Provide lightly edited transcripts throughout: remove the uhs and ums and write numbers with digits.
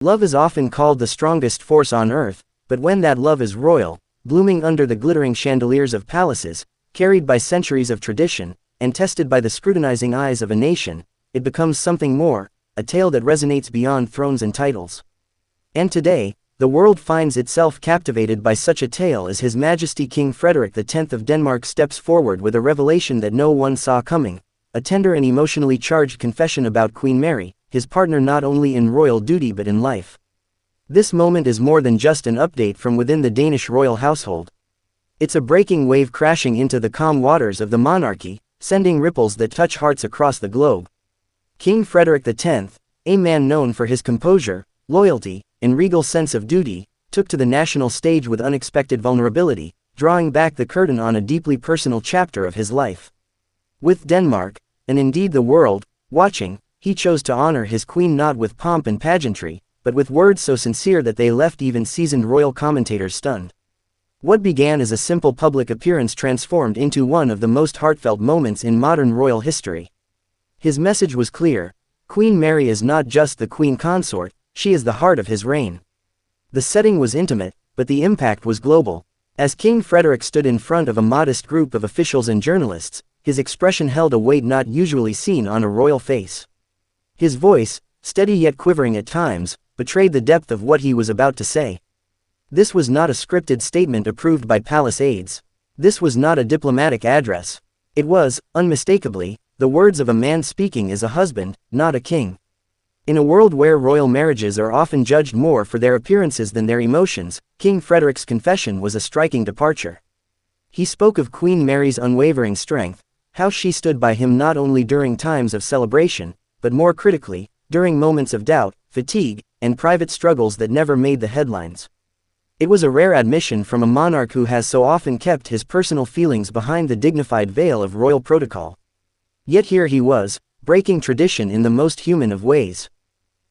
Love is often called the strongest force on earth, but when that love is royal, blooming under the glittering chandeliers of palaces, carried by centuries of tradition, and tested by the scrutinizing eyes of a nation, it becomes something more, a tale that resonates beyond thrones and titles. And today, the world finds itself captivated by such a tale as His Majesty King Frederik X of Denmark steps forward with a revelation that no one saw coming, a tender and emotionally charged confession about Queen Mary, his partner not only in royal duty but in life. This moment is more than just an update from within the Danish royal household. It's a breaking wave crashing into the calm waters of the monarchy, sending ripples that touch hearts across the globe. King Frederik X, a man known for his composure, loyalty, and regal sense of duty, took to the national stage with unexpected vulnerability, drawing back the curtain on a deeply personal chapter of his life. With Denmark, and indeed the world, watching, he chose to honor his queen not with pomp and pageantry, but with words so sincere that they left even seasoned royal commentators stunned. What began as a simple public appearance transformed into one of the most heartfelt moments in modern royal history. His message was clear: Queen Mary is not just the queen consort, she is the heart of his reign. The setting was intimate, but the impact was global. As King Frederik stood in front of a modest group of officials and journalists, his expression held a weight not usually seen on a royal face. His voice, steady yet quivering at times, betrayed the depth of what he was about to say. This was not a scripted statement approved by palace aides. This was not a diplomatic address. It was, unmistakably, the words of a man speaking as a husband, not a king. In a world where royal marriages are often judged more for their appearances than their emotions, King Frederik's confession was a striking departure. He spoke of Queen Mary's unwavering strength, how she stood by him not only during times of celebration, but more critically, during moments of doubt, fatigue, and private struggles that never made the headlines. It was a rare admission from a monarch who has so often kept his personal feelings behind the dignified veil of royal protocol. Yet here he was, breaking tradition in the most human of ways.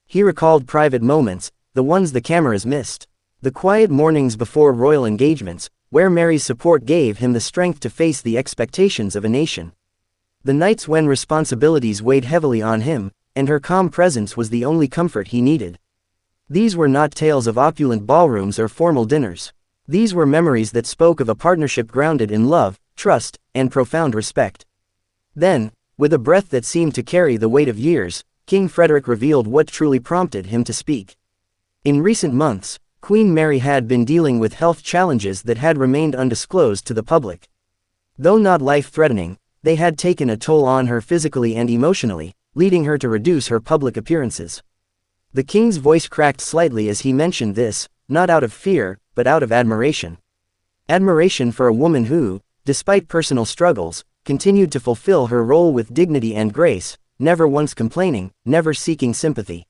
He recalled private moments, the ones the cameras missed. The quiet mornings before royal engagements, where Mary's support gave him the strength to face the expectations of a nation. The nights when responsibilities weighed heavily on him, and her calm presence was the only comfort he needed. These were not tales of opulent ballrooms or formal dinners. These were memories that spoke of a partnership grounded in love, trust, and profound respect. Then, with a breath that seemed to carry the weight of years, King Frederik revealed what truly prompted him to speak. In recent months, Queen Mary had been dealing with health challenges that had remained undisclosed to the public. Though not life-threatening, they had taken a toll on her physically and emotionally, leading her to reduce her public appearances. The king's voice cracked slightly as he mentioned this, not out of fear, but out of admiration. Admiration for a woman who, despite personal struggles, continued to fulfill her role with dignity and grace, never once complaining, never seeking sympathy.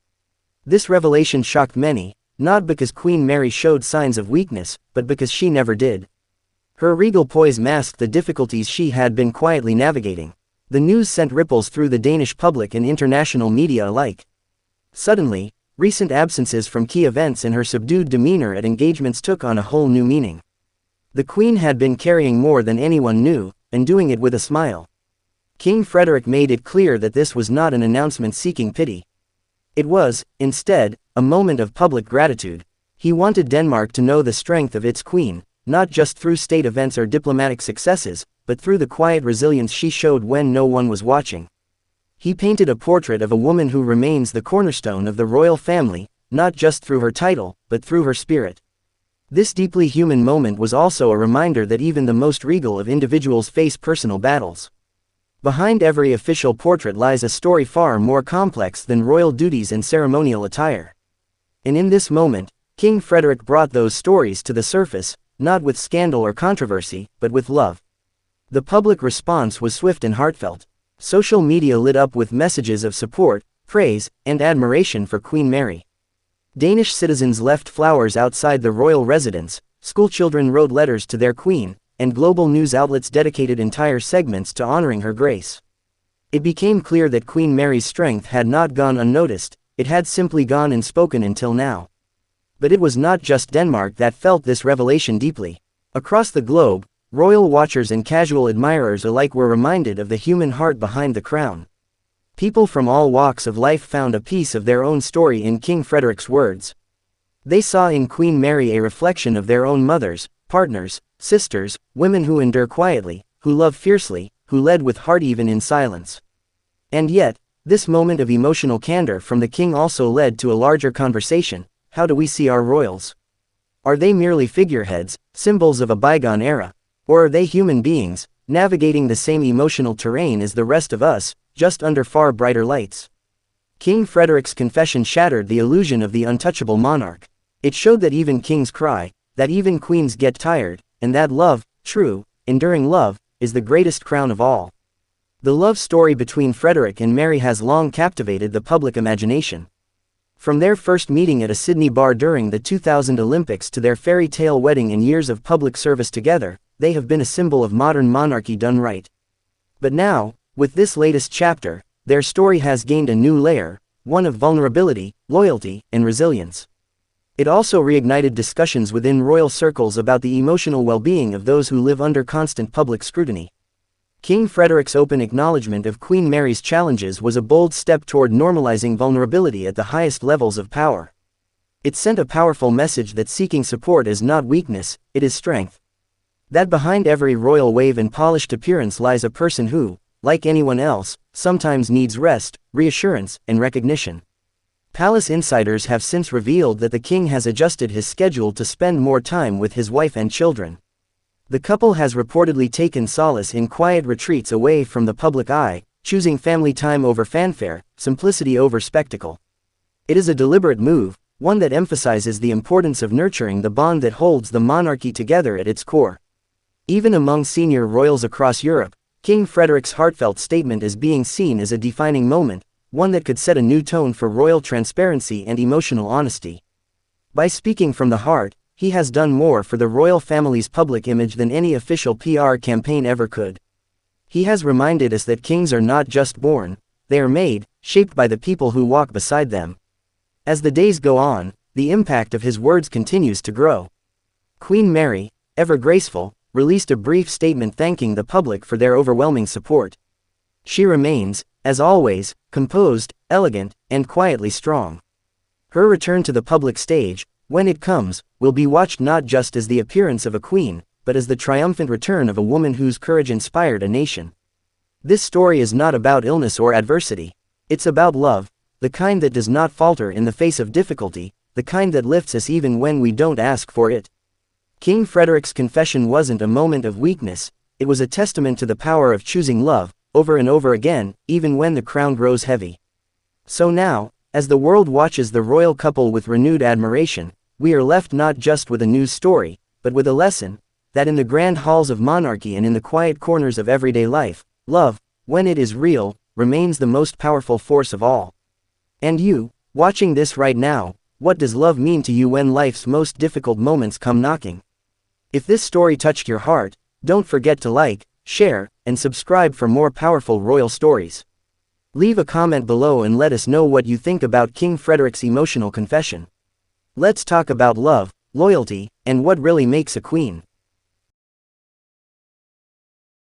This revelation shocked many, not because Queen Mary showed signs of weakness, but because she never did. Her regal poise masked the difficulties she had been quietly navigating. The news sent ripples through the Danish public and international media alike. Suddenly, recent absences from key events and her subdued demeanor at engagements took on a whole new meaning. The Queen had been carrying more than anyone knew, and doing it with a smile. King Frederik made it clear that this was not an announcement seeking pity. It was, instead, a moment of public gratitude. He wanted Denmark to know the strength of its queen, not just through state events or diplomatic successes, but through the quiet resilience she showed when no one was watching. He painted a portrait of a woman who remains the cornerstone of the royal family, not just through her title, but through her spirit. This deeply human moment was also a reminder that even the most regal of individuals face personal battles. Behind every official portrait lies a story far more complex than royal duties and ceremonial attire. And in this moment, King Frederik brought those stories to the surface, not with scandal or controversy, but with love. The public response was swift and heartfelt. Social media lit up with messages of support, praise, and admiration for Queen Mary. Danish citizens left flowers outside the royal residence, schoolchildren wrote letters to their queen, and global news outlets dedicated entire segments to honoring her grace. It became clear that Queen Mary's strength had not gone unnoticed, it had simply gone unspoken until now. But it was not just Denmark that felt this revelation deeply. Across the globe, royal watchers and casual admirers alike were reminded of the human heart behind the crown. People from all walks of life found a piece of their own story in King Frederik's words. They saw in Queen Mary a reflection of their own mothers, partners, sisters, women who endure quietly, who love fiercely, who led with heart even in silence. And yet, this moment of emotional candor from the king also led to a larger conversation. How do we see our royals? Are they merely figureheads, symbols of a bygone era? Or are they human beings, navigating the same emotional terrain as the rest of us, just under far brighter lights? King Frederik's confession shattered the illusion of the untouchable monarch. It showed that even kings cry, that even queens get tired, and that love, true, enduring love, is the greatest crown of all. The love story between Frederik and Mary has long captivated the public imagination. From their first meeting at a Sydney bar during the 2000 Olympics to their fairy tale wedding and years of public service together, they have been a symbol of modern monarchy done right. But now, with this latest chapter, their story has gained a new layer, one of vulnerability, loyalty, and resilience. It also reignited discussions within royal circles about the emotional well-being of those who live under constant public scrutiny. King Frederik's open acknowledgement of Queen Mary's challenges was a bold step toward normalizing vulnerability at the highest levels of power. It sent a powerful message that seeking support is not weakness, it is strength. That behind every royal wave and polished appearance lies a person who, like anyone else, sometimes needs rest, reassurance, and recognition. Palace insiders have since revealed that the king has adjusted his schedule to spend more time with his wife and children. The couple has reportedly taken solace in quiet retreats away from the public eye, choosing family time over fanfare, simplicity over spectacle. It is a deliberate move, one that emphasizes the importance of nurturing the bond that holds the monarchy together at its core. Even among senior royals across Europe, King Frederik's heartfelt statement is being seen as a defining moment, one that could set a new tone for royal transparency and emotional honesty. By speaking from the heart, he has done more for the royal family's public image than any official PR campaign ever could. He has reminded us that kings are not just born, they are made, shaped by the people who walk beside them. As the days go on, the impact of his words continues to grow. Queen Mary, ever graceful, released a brief statement thanking the public for their overwhelming support. She remains, as always, composed, elegant, and quietly strong. Her return to the public stage, when it comes, will be watched not just as the appearance of a queen, but as the triumphant return of a woman whose courage inspired a nation. This story is not about illness or adversity. It's about love, the kind that does not falter in the face of difficulty, the kind that lifts us even when we don't ask for it. King Frederik's confession wasn't a moment of weakness, it was a testament to the power of choosing love, over and over again, even when the crown grows heavy. So now, as the world watches the royal couple with renewed admiration, we are left not just with a news story, but with a lesson, that in the grand halls of monarchy and in the quiet corners of everyday life, love, when it is real, remains the most powerful force of all. And you, watching this right now, what does love mean to you when life's most difficult moments come knocking? If this story touched your heart, don't forget to like, share, and subscribe for more powerful royal stories. Leave a comment below and let us know what you think about King Frederik's emotional confession. Let's talk about love, loyalty, and what really makes a queen.